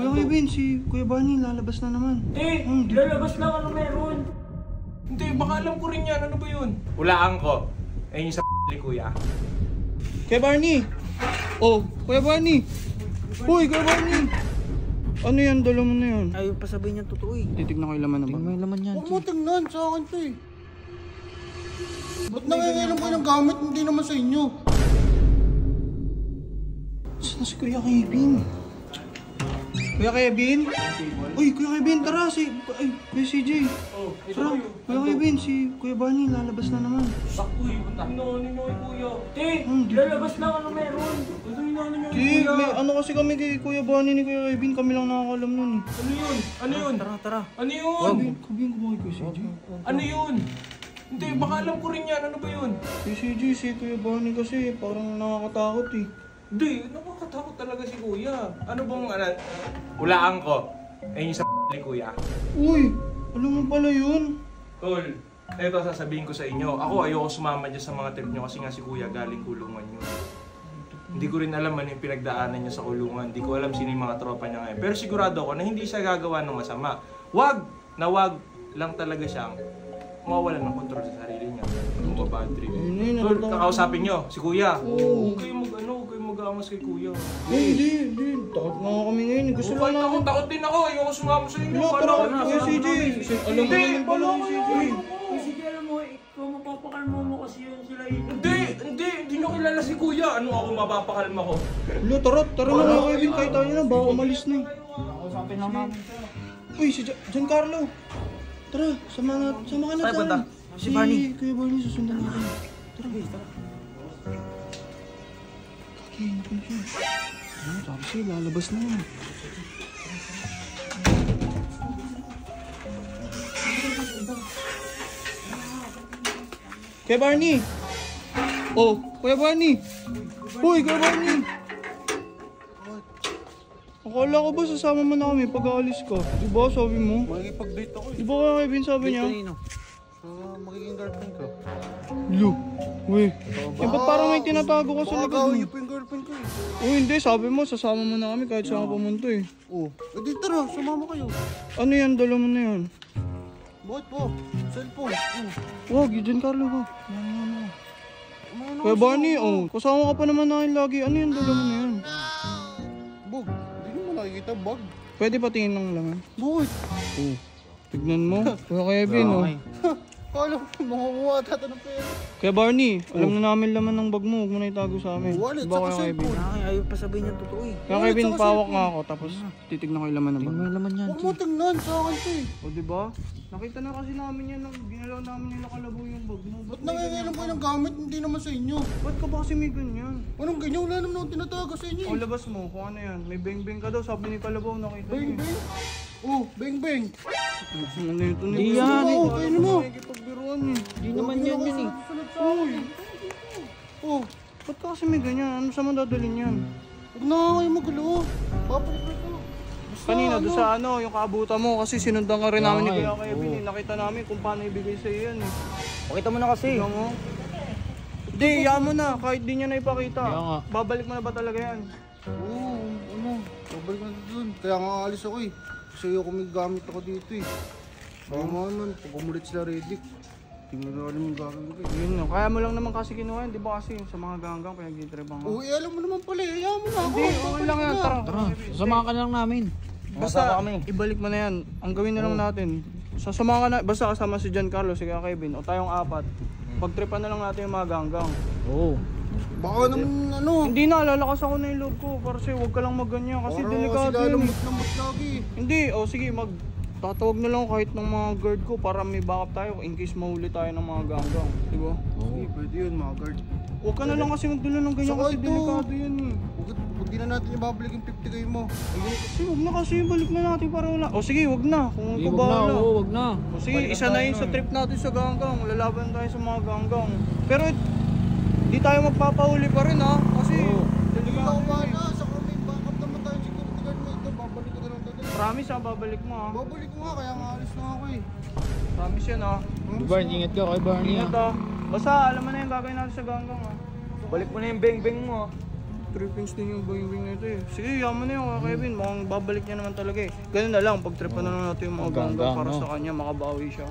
Kuya Kevin, si Kuya Barney lalabas na naman. Lalabas lang, ano meron? Hindi, baka alam ko rin yan. Ano ba yun? Hulaan ko. Ayun yung sa kuya. Kuya Barney! Oh, Kuya Barney! Uy, Kuya Barney! Ano yan? Dala mo na yan. Ayaw pa sabihin niya totoo eh. Titignan ko yung laman na ba? Tingnan mo yung laman yan. Huwag mo tingnan, sa akin to eh. Ba't nangyayalam kayo ng gamit? Hindi naman sa inyo. Saan na si Kuya Kevin? Kuya Kevin? Uy, Kuya Kevin, tara si... Ay, Kuya CJ. Tara, Kuya Kevin, si Kuya Barney lalabas na naman. Sakto eh. Ano nyo kay kuya? Lalabas lang, ano meron? Ano yung ano nyo? Di, may ano kasi kami kay Kuya Barney ni Kuya Kevin, kami lang nakakalam nun eh. Ano yun? Ano yun? Tara. Ano yun? Kabihin ko ba kay Kuya CJ? Ano yun? Hindi, baka alam ko rin yan. Ano ba yun? Kuya CJ, si Kuya Barney kasi parang nakakatakot eh. Hindi, nakakatakot talaga si kuya. Ano bang hulaan ko? Ayun yung sa kuya. Uy, alam mo pala yun? Tol, eto sasabihin ko sa inyo. Ako ayoko sumama dyan sa mga trip nyo kasi nga si kuya galing kulungan yun. Hindi ko rin alam ano yung pinagdaanan niya sa kulungan. Hindi ko alam sino yung mga tropa niya ngayon. Pero sigurado ako na hindi siya gagawa ng masama. Wag lang talaga siyang mawawalan ng kontrol sa sarili niya. Kung ba-bad trip. Tol, kakausapin nyo, si kuya. Huwag kayong mag-aamas kay kuya. Hindi. Takot na nga kami ngayon. Gusto lang namin. Takot din ako. Ayoko sumama sa inyo. Tara, Kuya CJ. Alam mo naman pala si CJ. Sige, alam mo, ikaw mapapakalma mo kasi yun sila eh. Hindi nyo kilala si kuya. Ano ako mapapakalma ko? Tara na Kuya Kevin. Kahit tayo na, baka umalis na eh. Kausapin lang namin. Uy, si Giancarlo. Tara, sama ka na Punta? Si Barney. Kuya Barney, susundan natin. Tara. Nakin siya. Sabi siya, lalabas na yan. Kuya Barney! Oh, Kuya Barney! Uy, Kuya Barney! Akala ko ba sasama mo na kami pag aalis ka? Diba sabi mo? Makikipag-date ako eh. Diba Kuya Kevin sabi niya? Sa magiging girlfriend ko. Lu, uy. Ba't parang may tinatago ka sa Baka likod gawin mo? niyo po yung girlfriend ko eh. Uy, hindi. Sabi mo, sasama mo na kami kahit saan ka pumunta eh. Di tara, sumama kayo. Ano yan? Dala mo na yan. Bakit po? Cellphone. Wag, yun dyan, Carlo ko. Kuya Barney, kasama ka pa naman namin lagi. Ano yan? Dala mo na yan. Bog, hindi mo nakikita bag. Pwede patingin ng laman. Bakit? Tignan mo. Kuya Kevin, Kala ko makukuha tata ng pera. Kuya Barney, alam na namin laman ng bag mo. Huwag mo na itago sa amin. Wallet, Diba, saka Kuya Kevin? cellphone. Ayaw pa sabihin niya totoo eh. Kaya Kevin, pawak nga ako. Tapos titignan ko yung laman ng bag. Tingnan mo yung laman yan. Huwag mo tingnan, sa akin to eh. O diba? Nakita na kasi namin yan nung ginalaw namin yung nakalabo yung bag mo. Ba't nangyayalam kayo ng gamit? Hindi naman sa inyo. Ba't ka ba kasi may ganyan? Anong ganyan? Wala naman akong tinatago sa inyo O eh. labas mo, kung ano yan. May beng-beng ka daw, sabi ni Kalabaw, nakita Beng niyo. beng? Beng beng. Ano ito ni Di yan eh. Kainin mo. Nakikipagbiruan eh. Hindi naman yan yun eh. Uy! Ba't ka kasi may ganyan? Ano saan mo dadalhin yan? Huwag na kayo magulo. Papalit ko. Kanina doon sa ano, yung kaabutan mo kasi sinundan ka rin namin ni Kuya Kevin eh. Oo. Nakita namin kung paano ibigay sa iyo yan eh. Pakita mo na kasi. Tignan mo. Hindi, iyan mo na. Kahit di niya na ipakita. Kaya nga. Babalik mo na ba talaga yan? Oo, babalik na doon. Kaya nga alis ako eh. Kasi ako may gamit ako dito eh. Baka naman, pag umulit sila Redick, tingnan na alam yung gagawin ko eh. Yun no. Kaya mo lang naman kasi kinuha yan. Di ba kasi yung sa mga ganggang pinag-itribang ka? Uy, alam mo naman pala eh. Ayaw mo na ako. Hindi, okay lang yan. Tara. Sasamahan ka lang namin. Basta ibalik mo na yan. Ang gawin na lang natin. Sasama ka na, basta kasama si Giancarlo, si Kuya Kevin, o tayong apat. Pagtripan na lang natin yung mga ganggang. Oo. Baka naman ano. Hindi na, lalakas ako na yung loob ko. Kasi huwag ka lang magganyan. Kasi delikado sila yun. lamot lagi. Hindi, sige, tatawag na lang kahit ng mga guard ko para may backup tayo in case mahuli tayo ng mga ganggang. Di ba? Oo, pwede yun mga guard. Huwag ka na lang kasi magdala ng ganyan Saka kasi ito, delikado yan eh. Huwag di na natin ibabalik yung 50k mo. Ayun, kasi huwag na kasi, balik na natin para wala. O sige, huwag na. Kung Hindi, ikaw wag na. bahala. Oo, wag na. O sige, isa na yun sa trip natin sa ganggang. Lalaban tayo sa mga ganggang. Pero di tayo magpapahuli pa rin ha. Kasi Ikaw delikado ba yun eh. na? Saka may backup naman tayo security guard mo ito. Babalik ko na lang tayo. Promise ha, babalik mo ha. Babalik ko nga, kaya nga alis na ako eh. Promise yan ha. Barney, ingat ka kay Barney Ingat ha. ha. Basta alam mo na yung gagawin natin sa ganggang ha. Balik mo na yung beng-beng mo. trippings din yung boing-boing na ito eh. Sige, yaman na yun Kuya Kevin. Mukhang babalik niya naman talaga eh. Ganun na lang, pagtripan na lang natin yung mga ganggang para sa kanya, makabawi siya.